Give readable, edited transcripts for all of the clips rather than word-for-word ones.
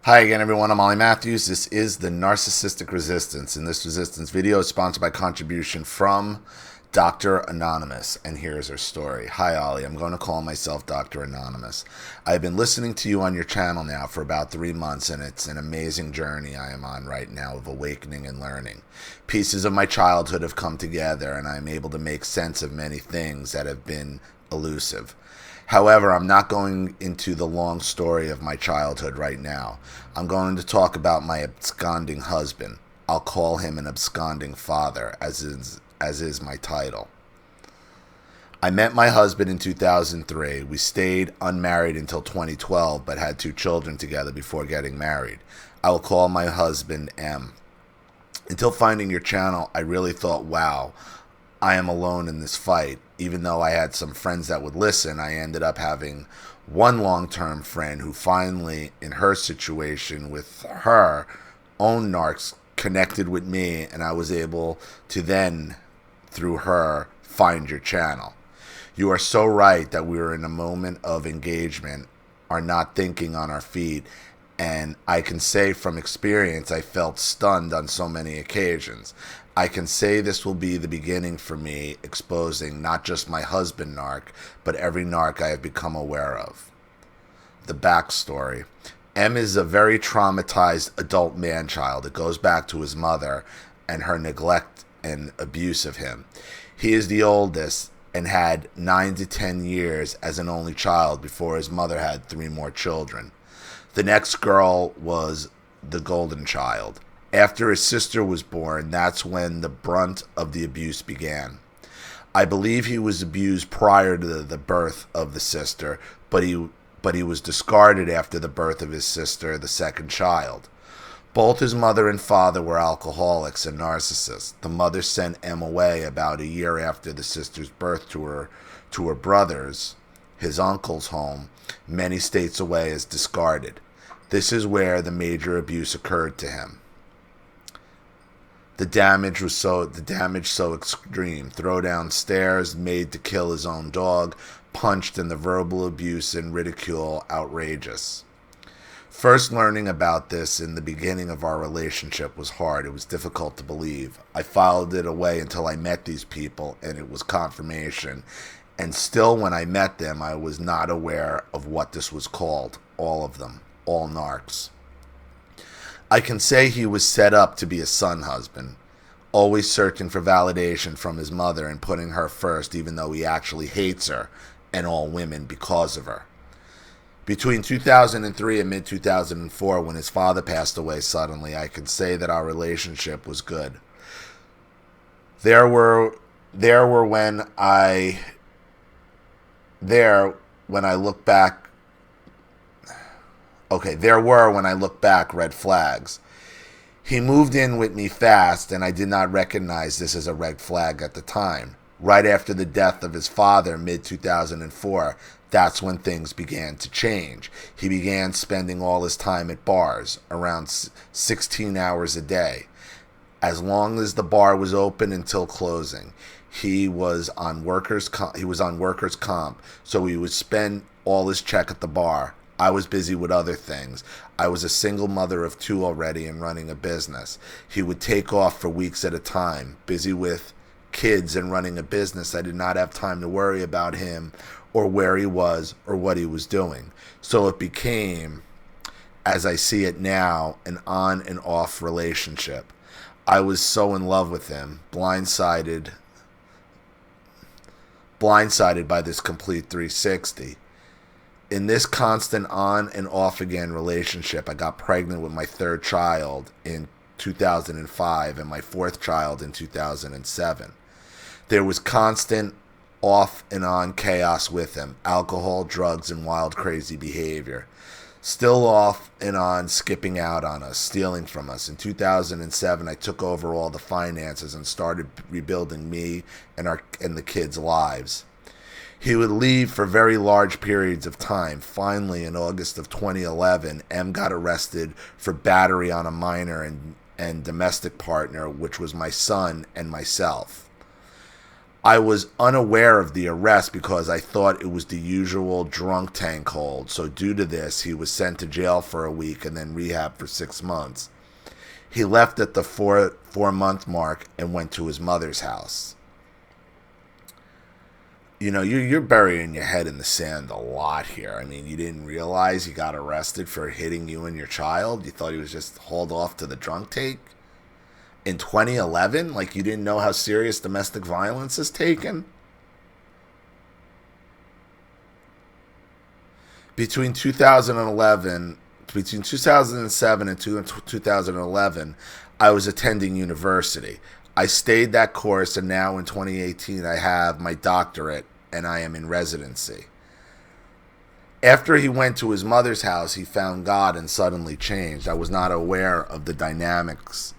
Hi again, everyone. I'm Ollie Matthews. This is the Narcissistic Resistance, and this resistance video is sponsored by contribution from Dr. Anonymous. And here's her story. Hi, Ollie. I'm going to call myself Dr. Anonymous. I've been listening to you on your channel now for about 3 months, and it's an amazing journey I am on right now of awakening and learning. Pieces of my childhood have come together, and I'm able to make sense of many things that have been elusive. However, I'm not going into the long story of my childhood right now. I'm going to talk about my absconding husband. I'll call him an absconding father, as is my title. I met my husband in 2003. We stayed unmarried until 2012, but had 2 children together before getting married. I will call my husband M. Until finding your channel, I really thought, wow, I am alone in this fight. Even though I had some friends that would listen, I ended up having one long-term friend who finally, in her situation with her own narcs, connected with me, and I was able to then, through her, find your channel. You are so right that we are in a moment of engagement, are not thinking on our feet, and I can say from experience I felt stunned on so many occasions. I can say this will be the beginning for me exposing not just my husband narc, but every narc I have become aware of. The backstory. M is a very traumatized adult man-child. It goes back to his mother and her neglect and abuse of him. He is the oldest and had 9 to 10 years as an only child before his mother had 3 more children. The next girl was the golden child. After his sister was born, that's when the brunt of the abuse began. I believe he was abused prior to the birth of the sister, but he was discarded after the birth of his sister, the second child. Both his mother and father were alcoholics and narcissists. The mother sent M away about a year after the sister's birth to her brother's, his uncle's home, many states away, as discarded. This is where the major abuse occurred to him. The damage so extreme. Throw down stairs, made to kill his own dog, punched, and the verbal abuse and ridicule outrageous. First learning about this in the beginning of our relationship was hard. It was difficult to believe. I filed it away until I met these people, and it was confirmation. And still, when I met them, I was not aware of what this was called. All of them. All narcs. I can say he was set up to be a son husband, always searching for validation from his mother and putting her first, even though he actually hates her and all women because of her. Between 2003 and mid-2004, when his father passed away suddenly, I can say that our relationship was good. There were when I look back red flags. He moved in with me fast, and I did not recognize this as a red flag at the time. Right after the death of his father, mid-2004, that's when things began to change. He began spending all his time at bars, around 16 hours a day, as long as the bar was open until closing. He was on workers' comp, so he would spend all his check at the bar. I was busy with other things. I was a single mother of 2 already and running a business. He would take off for weeks at a time, busy with kids and running a business. I did not have time to worry about him or where he was or what he was doing. So it became, as I see it now, an on and off relationship. I was so in love with him, blindsided by this complete 360. In this constant on and off again relationship, I got pregnant with my 3rd child in 2005 and my 4th child in 2007. There was constant off and on chaos with him, alcohol, drugs, and wild crazy behavior. Still off and on, skipping out on us, stealing from us. In 2007, I took over all the finances and started rebuilding me and the kids' lives. He would leave for very large periods of time. Finally, in August of 2011, M got arrested for battery on a minor and domestic partner, which was my son and myself. I was unaware of the arrest because I thought it was the usual drunk tank hold. So due to this, he was sent to jail for a week and then rehab for 6 months. He left at the four-month mark and went to his mother's house. You know, you're burying your head in the sand a lot here. I mean, you didn't realize he got arrested for hitting you and your child. You thought he was just hauled off to the drunk take in 2011. Like, you didn't know how serious domestic violence is taken. Between 2007 and 2011, I was attending university. I stayed that course, and now in 2018, I have my doctorate, and I am in residency. After he went to his mother's house, he found God and suddenly changed. I was not aware of the dynamics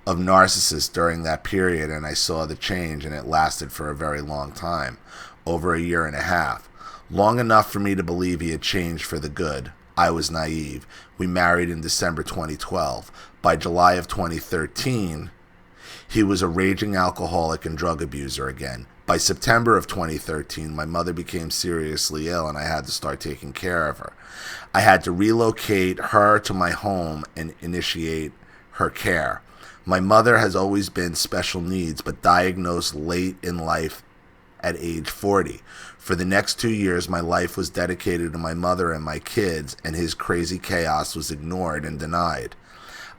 of narcissists during that period, and I saw the change, and it lasted for a very long time, over a year and a half. Long enough for me to believe he had changed for the good. I was naive. We married in December 2012. By July of 2013, he was a raging alcoholic and drug abuser again. By September of 2013, my mother became seriously ill and I had to start taking care of her. I had to relocate her to my home and initiate her care. My mother has always been special needs, but diagnosed late in life at age 40. For the next 2 years, my life was dedicated to my mother and my kids, and his crazy chaos was ignored and denied.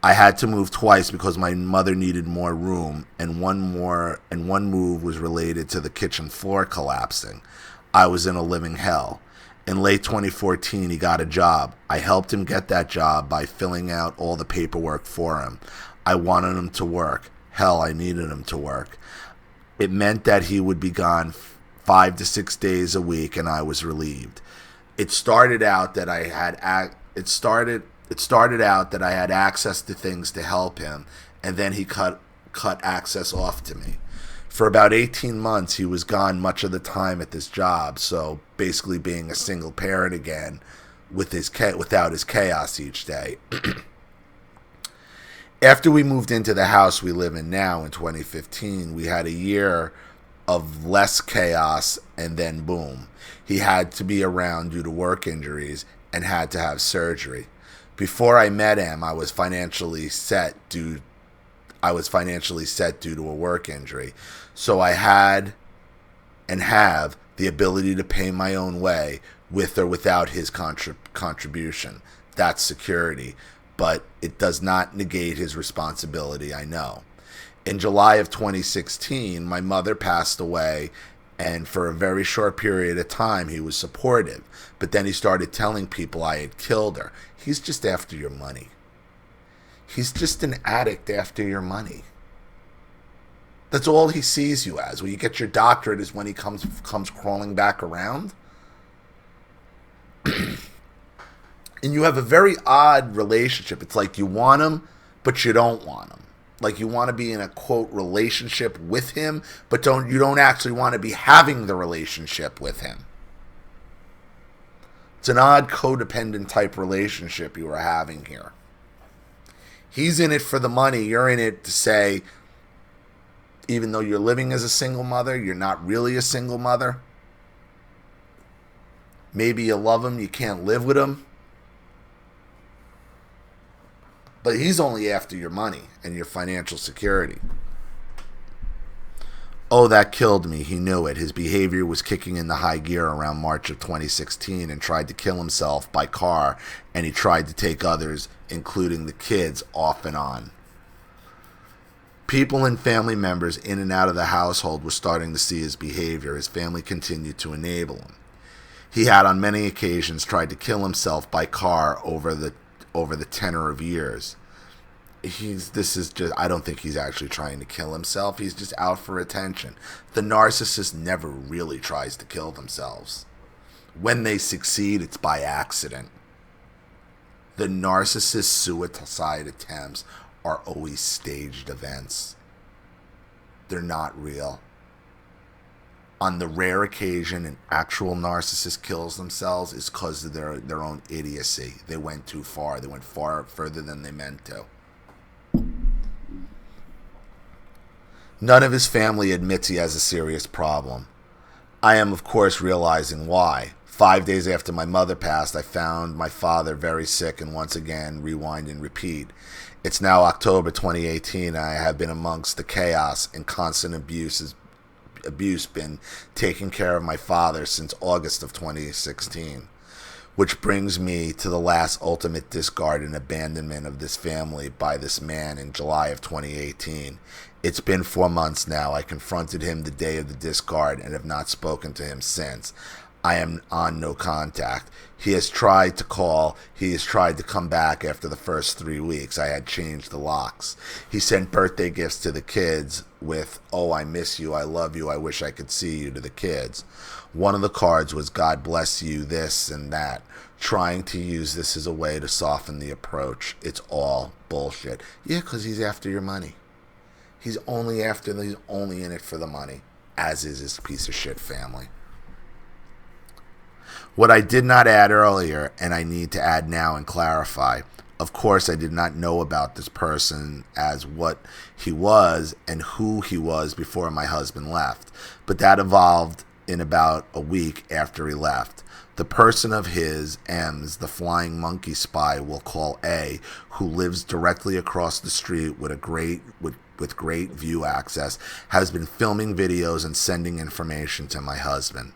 I had to move twice because my mother needed more room, and one move was related to the kitchen floor collapsing. I was in a living hell. In late 2014, he got a job. I helped him get that job by filling out all the paperwork for him. I wanted him to work. Hell, I needed him to work. It meant that he would be gone 5 to 6 days a week, and I was relieved. It started out that I had access to things to help him, and then he cut access off to me. For about 18 months, he was gone much of the time at this job, so basically being a single parent again without his chaos each day. After we moved into the house we live in now in 2015, we had a year of less chaos, and then boom. He had to be around due to work injuries and had to have surgery. Before I met him, I was financially set due to a work injury. So I had and have the ability to pay my own way with or without his contribution. That's security. But it does not negate his responsibility, I know. In July of 2016, my mother passed away, and for a very short period of time, he was supportive. But then he started telling people I had killed her. He's just after your money. He's just an addict after your money. That's all he sees you as. When you get your doctorate is when he comes crawling back around. And you have a very odd relationship. It's like you want him, but you don't want him. Like you want to be in a, quote, relationship with him, but you don't actually want to be having the relationship with him. It's an odd codependent type relationship you are having here. He's in it for the money. You're in it to say, even though you're living as a single mother, you're not really a single mother. Maybe you love him, you can't live with him. But he's only after your money and your financial security. Oh, that killed me. He knew it. His behavior was kicking into high gear around March of 2016 and tried to kill himself by car, and he tried to take others, including the kids, off and on. People and family members in and out of the household were starting to see his behavior. His family continued to enable him. He had on many occasions tried to kill himself by car over the tenor of years. I don't think he's actually trying to kill himself. He's just out for attention. The narcissist never really tries to kill themselves. When they succeed, it's by accident. The narcissist suicide attempts are always staged events. They're not real. On the rare occasion an actual narcissist kills themselves, it's because of their own idiocy. They went too far. They went further than they meant to. None of his family admits he has a serious problem. I am, of course, realizing why. 5 days after my mother passed, I found my father very sick, and once again, rewind and repeat. It's now October 2018, and I have been amongst the chaos and constant abuse been taking care of my father since August of 2016. Which brings me to the last ultimate discard and abandonment of this family by this man in July of 2018. It's been 4 months now. I confronted him the day of the discard and have not spoken to him since. I am on no contact. He has tried to call. He has tried to come back after the first 3 weeks. I had changed the locks. He sent birthday gifts to the kids with, "Oh, I miss you, I love you, I wish I could see you," to the kids. One of the cards was, "God bless you, this and that," trying to use this as a way to soften the approach. It's all bullshit. Yeah, because he's after your money. He's only in it for the money, as is his piece of shit family. What I did not add earlier, and I need to add now and clarify, of course I did not know about this person as what he was and who he was before my husband left, but that evolved in about a week after he left. The person of his, M's, the flying monkey spy we'll call A, who lives directly across the street with great view access, has been filming videos and sending information to my husband.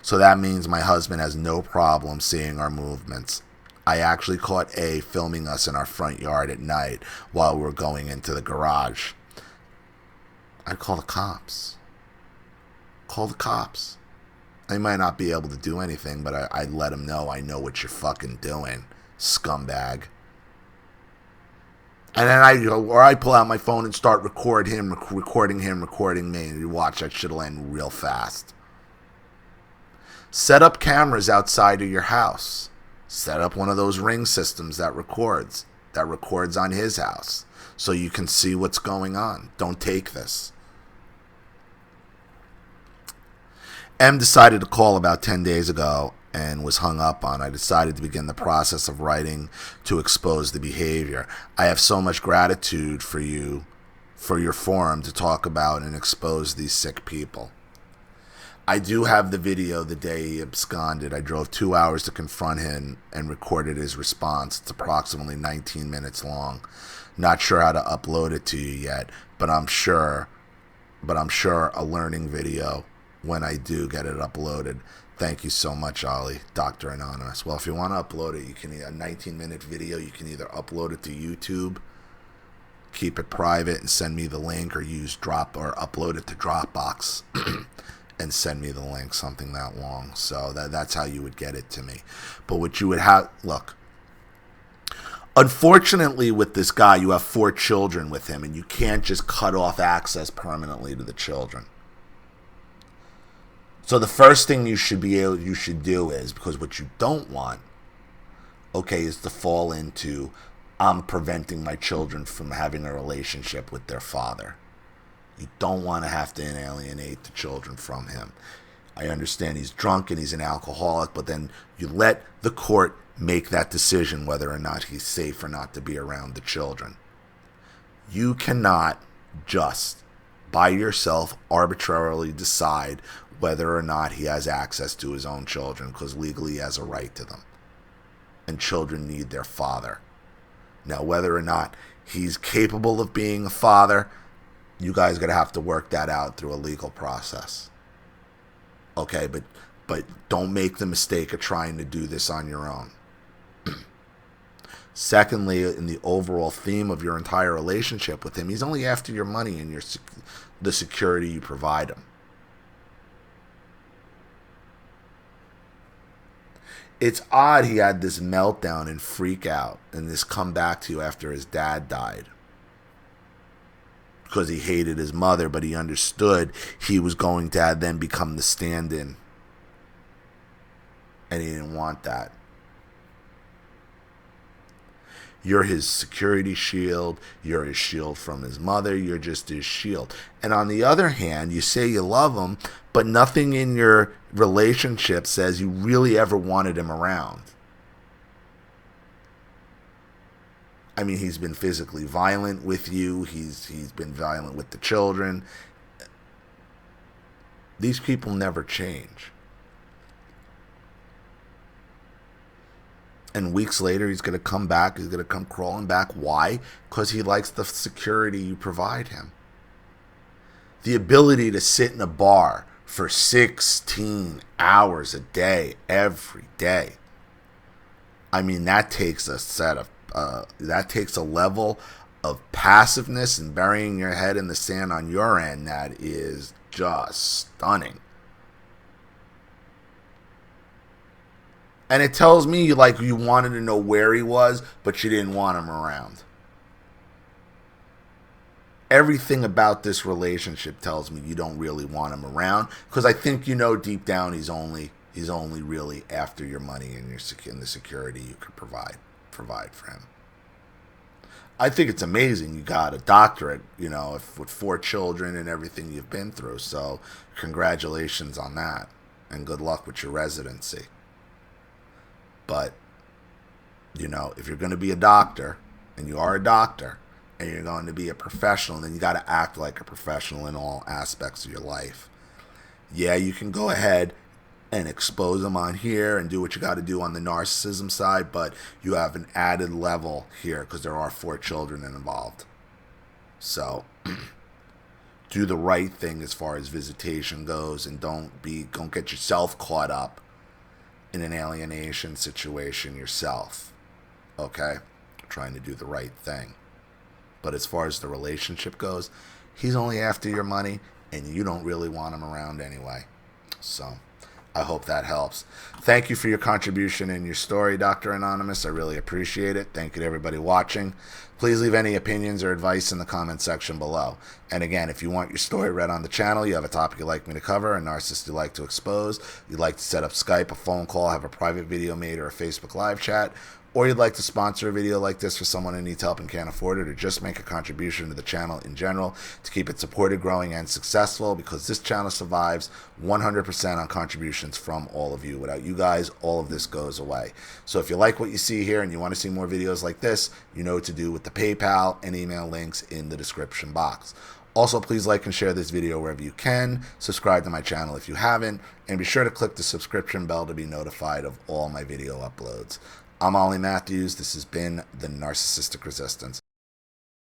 So that means my husband has no problem seeing our movements. I actually caught A filming us in our front yard at night while we were going into the garage. I'd call the cops. Call the cops. They might not be able to do anything, but I'd let them know I know what you're fucking doing, scumbag. And then I pull out my phone and start recording him, recording me, and you watch that shit'll end real fast. Set up cameras outside of your house. Set up one of those Ring systems that records on his house, so you can see what's going on. Don't take this. M decided to call about 10 days ago and was hung up on. I decided to begin the process of writing to expose the behavior. I have so much gratitude for you, for your forum to talk about and expose these sick people. I do have the video the day he absconded. I drove 2 hours to confront him and recorded his response. It's approximately 19 minutes long. Not sure how to upload it to you yet, but I'm sure a learning video when I do get it uploaded. Thank you so much, Ollie, Dr. Anonymous. Well, if you want to upload it, you can a 19-minute video. You can either upload it to YouTube, keep it private, and send me the link, or upload it to Dropbox and send me the link, something that long. So that's how you would get it to me. But what you would have, look, unfortunately with this guy, you have 4 children with him, and you can't just cut off access permanently to the children. So the first thing you should do is, because what you don't want, is to fall into, I'm preventing my children from having a relationship with their father. You don't want to have to alienate the children from him. I understand he's drunk and he's an alcoholic, but then you let the court make that decision whether or not he's safe or not to be around the children. You cannot just, by yourself, arbitrarily decide whether or not he has access to his own children, because legally he has a right to them. And children need their father. Now, whether or not he's capable of being a father, you guys are going to have to work that out through a legal process. Okay, but don't make the mistake of trying to do this on your own. Secondly, in the overall theme of your entire relationship with him, he's only after your money and the security you provide him. It's odd he had this meltdown and freak out and this come back to you after his dad died. Because he hated his mother, but he understood he was going to then become the stand-in. And he didn't want that. You're his security shield. You're his shield from his mother. You're just his shield. And on the other hand, you say you love him, but nothing in your relationship says you really ever wanted him around. I mean, he's been physically violent with you. He's been violent with the children. These people never change. And weeks later, he's going to come back. He's going to come crawling back. Why? Because he likes the security you provide him. The ability to sit in a bar for 16 hours a day, every day. I mean, that takes a level of passiveness and burying your head in the sand on your end that is just stunning. And it tells me like you wanted to know where he was, but you didn't want him around. Everything about this relationship tells me you don't really want him around, because I think you know deep down he's only really after your money and the security you could provide for him. I think it's amazing you got a doctorate, with 4 children and everything you've been through. So congratulations on that, and good luck with your residency. But, if you're going to be a doctor, and you are a doctor, and you're going to be a professional, then you got to act like a professional in all aspects of your life. Yeah, you can go ahead and expose them on here and do what you got to do on the narcissism side, but you have an added level here because there are 4 children involved. So do the right thing as far as visitation goes, and don't get yourself caught up in an alienation situation yourself. Okay? Trying to do the right thing. But as far as the relationship goes, he's only after your money, and you don't really want him around anyway. So I hope that helps. Thank you for your contribution and your story, Dr. Anonymous. I really appreciate it. Thank you to everybody watching. Please leave any opinions or advice in the comment section below. And again, if you want your story read on the channel, you have a topic you'd like me to cover, a narcissist you'd like to expose, you'd like to set up Skype, a phone call, have a private video made, or a Facebook live chat, or you'd like to sponsor a video like this for someone who needs help and can't afford it, or just make a contribution to the channel in general to keep it supported, growing, and successful, because this channel survives 100% on contributions from all of you. Without you guys, all of this goes away. So if you like what you see here and you want to see more videos like this, you know what to do with the PayPal and email links in the description box. Also, please like and share this video wherever you can. Subscribe to my channel if you haven't, and be sure to click the subscription bell to be notified of all my video uploads. I'm Ollie Matthews. This has been the Narcissistic Resistance.